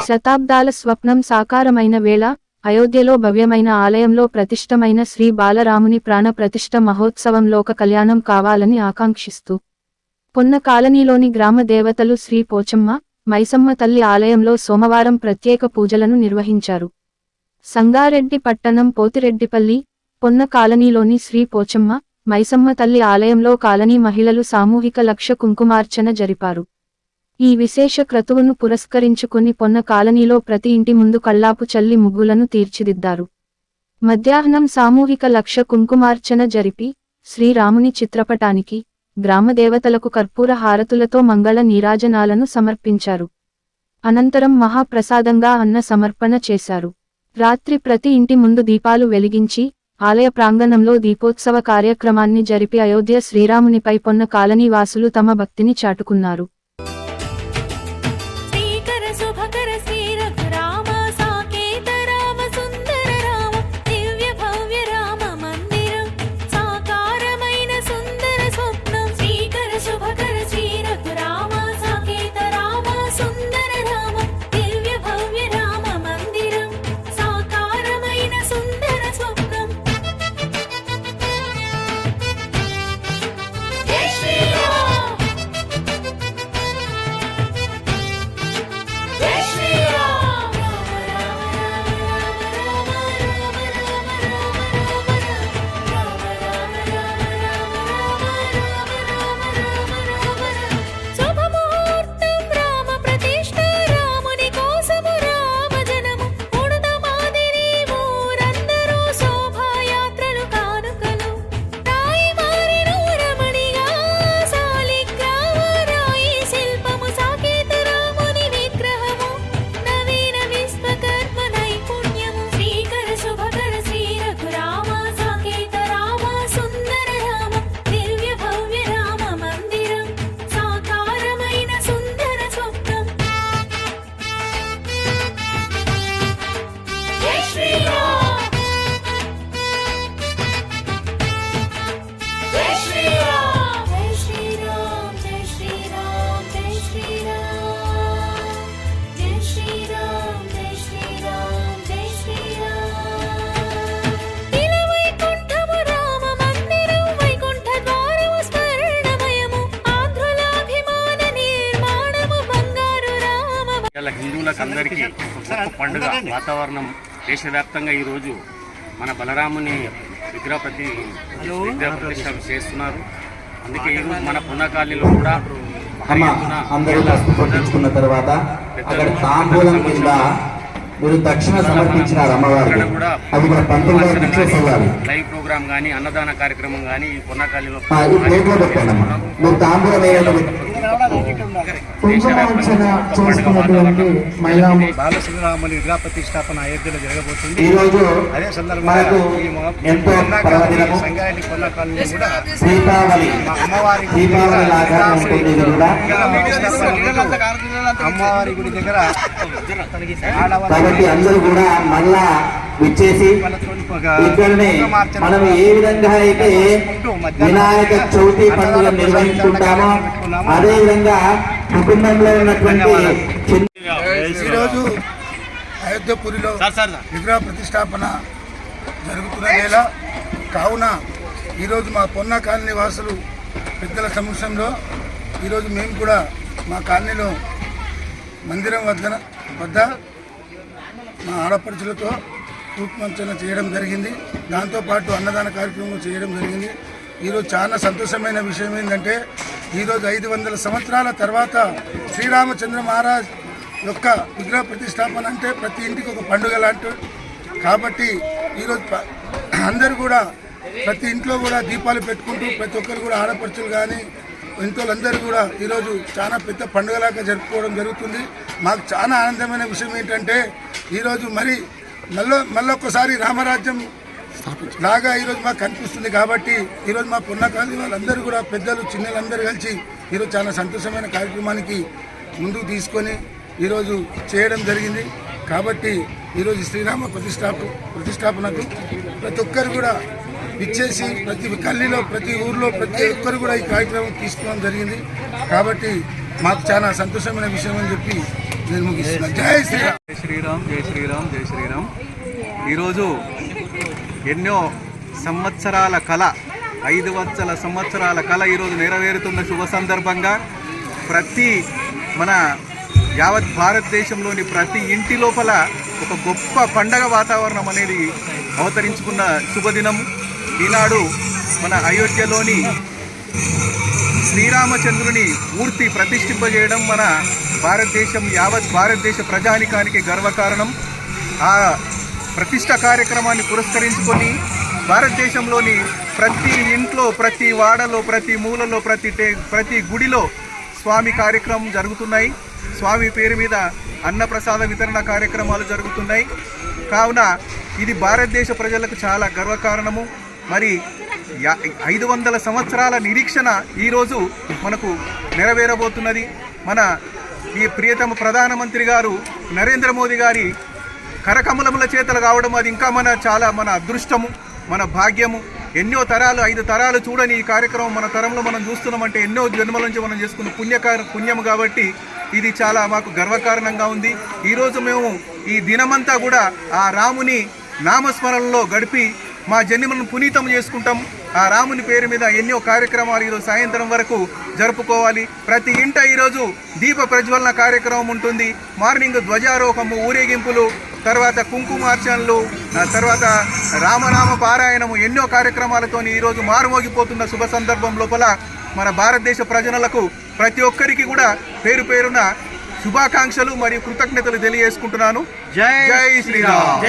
శతాబ్దాల స్వప్నం సాకారమైన వేళ అయోధ్యలో భవ్యమైన ఆలయంలో ప్రతిష్టమైన శ్రీ బాలరాముని ప్రాణ ప్రతిష్ఠ మహోత్సవం లోక కళ్యాణం కావాలని ఆకాంక్షిస్తూ పొన్న కాలనీలోని గ్రామ దేవతలు శ్రీ పోచమ్మ, మైసమ్మ తల్లి ఆలయంలో సోమవారం ప్రత్యేక పూజలను నిర్వహించారు. సంగారెడ్డి పట్టణం పోతిరెడ్డిపల్లి, పొన్న కాలనీలోని శ్రీ పోచమ్మ, మైసమ్మ తల్లి ఆలయంలో కాలనీ మహిళలు సామూహిక లక్ష కుంకుమార్చన జరిపారు. ఈ విశేష క్రతువును పురస్కరించుకుని పొన్న కాలనీలో ప్రతి ఇంటి ముందు కళ్ళాపు చల్లి ముగ్గులను తీర్చిదిద్దారు. మధ్యాహ్నం సామూహిక లక్ష కుంకుమార్చన జరిపి శ్రీరాముని చిత్రపటానికి, గ్రామ దేవతలకు కర్పూర హారతులతో మంగళ నీరాజనాలను సమర్పించారు. అనంతరం మహాప్రసాదంగా అన్న సమర్పణ చేశారు. రాత్రి ప్రతి ఇంటి ముందు దీపాలు వెలిగించి ఆలయ ప్రాంగణంలో దీపోత్సవ కార్యక్రమాన్ని జరిపి అయోధ్య శ్రీరామునిపై పొన్న కాలనీ వాసులు తమ భక్తిని చాటుకున్నారు. హిందువులకు అందరికీ గొప్ప పండుగ వాతావరణం. దేశవ్యాప్తంగా ఈరోజు మన బలరాముని విగ్రహ ప్రతిష్ట చేస్తున్నారు. అందుకే ఈరోజు మన పొన్న కాలనీలో కూడా అందరూ తర్వాత అక్కడ తాంబూలం కింద మీరు దక్షిణ సమర్పించినారు అమ్మవారికి. అది కూడా లైవ్ ప్రోగ్రామ్ కానీ అన్నదాన కార్యక్రమం కానీ ఈ పొన్న కాలనీలో మీరు తాంబూలం బాలశ్రీరాముని విగ్రహ ప్రతిష్టాపన అయోధ్యలో జరగబోతుంది. అదే సందర్భంగా సంగారెడ్డి పొన్న కాలనీ కూడా అమ్మవారి గుడి దగ్గర కాబట్టి అందరూ కూడా మళ్ళా విచ్చేసి ఇక్కడనే మనం ఏ విధంగా అయితే వినాయక చవితి పండుగ నిర్వహించుకుంటామో అదే విధంగా కుటుంబంలో ఉన్నటువంటి ఈరోజు అయోధ్యపురిలో విగ్రహ ప్రతిష్టాపన జరుగుతున్న వేళ కావున ఈరోజు మా పొన్న కాలనీ వాసులు పెద్దల సమక్షంలో ఈరోజు మేము కూడా మా కాలనీలో మందిరం వద్ద మా ఆడపడుచులతో రూపమంచన చేయడం జరిగింది. దాంతోపాటు అన్నదాన కార్యక్రమం చేయడం జరిగింది. ఈరోజు చాలా సంతోషమైన విషయం ఏంటంటే ఈరోజు 500 సంవత్సరాల తర్వాత శ్రీరామచంద్ర మహారాజ్ యొక్క విగ్రహ ప్రతిష్టాపన అంటే ప్రతి ఇంటికి ఒక పండుగ లాంటి. కాబట్టి ఈరోజు అందరూ కూడా ప్రతి ఇంట్లో కూడా దీపాలు పెట్టుకుంటూ ప్రతి ఒక్కరు కూడా ఆడపడుచులు కానీ ఇంట్లోళ్ళందరూ కూడా ఈరోజు చాలా పెద్ద పండుగలాగా జరుపుకోవడం జరుగుతుంది. మాకు చాలా ఆనందమైన విషయం ఏంటంటే ఈరోజు మరి మళ్ళొక్కసారి రామరాజ్యం లాగా ఈరోజు మాకు కనిపిస్తుంది. కాబట్టి ఈరోజు మా పొన్న కాలనీ వాళ్ళందరూ కూడా పెద్దలు చిన్నలందరూ కలిసి ఈరోజు చాలా సంతోషమైన కార్యక్రమానికి ముందుకు తీసుకొని ఈరోజు చేయడం జరిగింది. కాబట్టి ఈరోజు శ్రీరామ ప్రతిష్టాపనకు ప్రతి ఒక్కరు కూడా ఇచ్చేసి ప్రతి గల్లీలో ప్రతి ఊర్లో ప్రతి ఒక్కరు కూడా ఈ కార్యక్రమం తీసుకోవడం జరిగింది. కాబట్టి మాకు చాలా సంతోషమైన విషయం అని చెప్పి నేను ముగిస్తున్నాను. జై శ్రీరామ్. జై శ్రీరామ్, జై శ్రీరామ్, జై శ్రీరామ్. ఈరోజు ఎన్నో సంవత్సరాల కళ, 500 సంవత్సరాల కళ ఈరోజు నెరవేరుతున్న శుభ సందర్భంగా ప్రతి మన యావత్ భారతదేశంలోని ప్రతి ఇంటి లోపల ఒక గొప్ప పండగ వాతావరణం అనేది అవతరించుకున్న శుభదినం. ఈనాడు మన అయోధ్యలోని శ్రీరామచంద్రుని మూర్తి ప్రతిష్ఠింపజేయడం మన భారతదేశం, యావత్ భారతదేశ ప్రజానికానికి గర్వకారణం. ఆ ప్రతిష్ట కార్యక్రమాన్ని పురస్కరించుకొని భారతదేశంలోని ప్రతి ఇంట్లో, ప్రతి వాడలో, ప్రతి మూలలో, ప్రతి గుడిలో స్వామి కార్యక్రమం జరుగుతున్నాయి. స్వామి పేరు మీద అన్నప్రసాద వితరణ కార్యక్రమాలు జరుగుతున్నాయి. కావున ఇది భారతదేశ ప్రజలకు చాలా గర్వకారణము. మరి 500 సంవత్సరాల నిరీక్షణ ఈరోజు మనకు నెరవేరబోతున్నది. మన ఈ ప్రియతమ ప్రధానమంత్రి గారు నరేంద్ర మోదీ గారి కరకమలముల చేతలు కావడం అది ఇంకా మన అదృష్టము, మన భాగ్యము. ఎన్నో తరాలు, 5 తరాలు చూడని ఈ కార్యక్రమం మన తరంలో మనం చూస్తున్నామంటే ఎన్నో జన్మల నుంచి మనం చేసుకున్న పుణ్యము కాబట్టి ఇది చాలా మాకు గర్వకారణంగా ఉంది. ఈరోజు మేము ఈ దినమంతా కూడా ఆ రాముని నామస్మరణలో గడిపి మా జన్మలను పునీతం చేసుకుంటాం. ఆ రాముని పేరు మీద ఎన్నో కార్యక్రమాలు ఈరోజు సాయంత్రం వరకు జరుపుకోవాలి. ప్రతి ఇంట ఈరోజు దీప ప్రజ్వలన కార్యక్రమం ఉంటుంది. మార్నింగ్ ధ్వజారోహము, ఊరేగింపులు, తర్వాత కుంకుమార్చనలు, తర్వాత రామనామ పారాయణము, ఎన్నో కార్యక్రమాలతో ఈరోజు మారుమోగిపోతున్న శుభ సందర్భం లోపల మన భారతదేశ ప్రజలకు ప్రతి ఒక్కరికి కూడా పేరు పేరున శుభాకాంక్షలు మరియు కృతజ్ఞతలు తెలియజేసుకుంటున్నాను. జై శ్రీరామ్.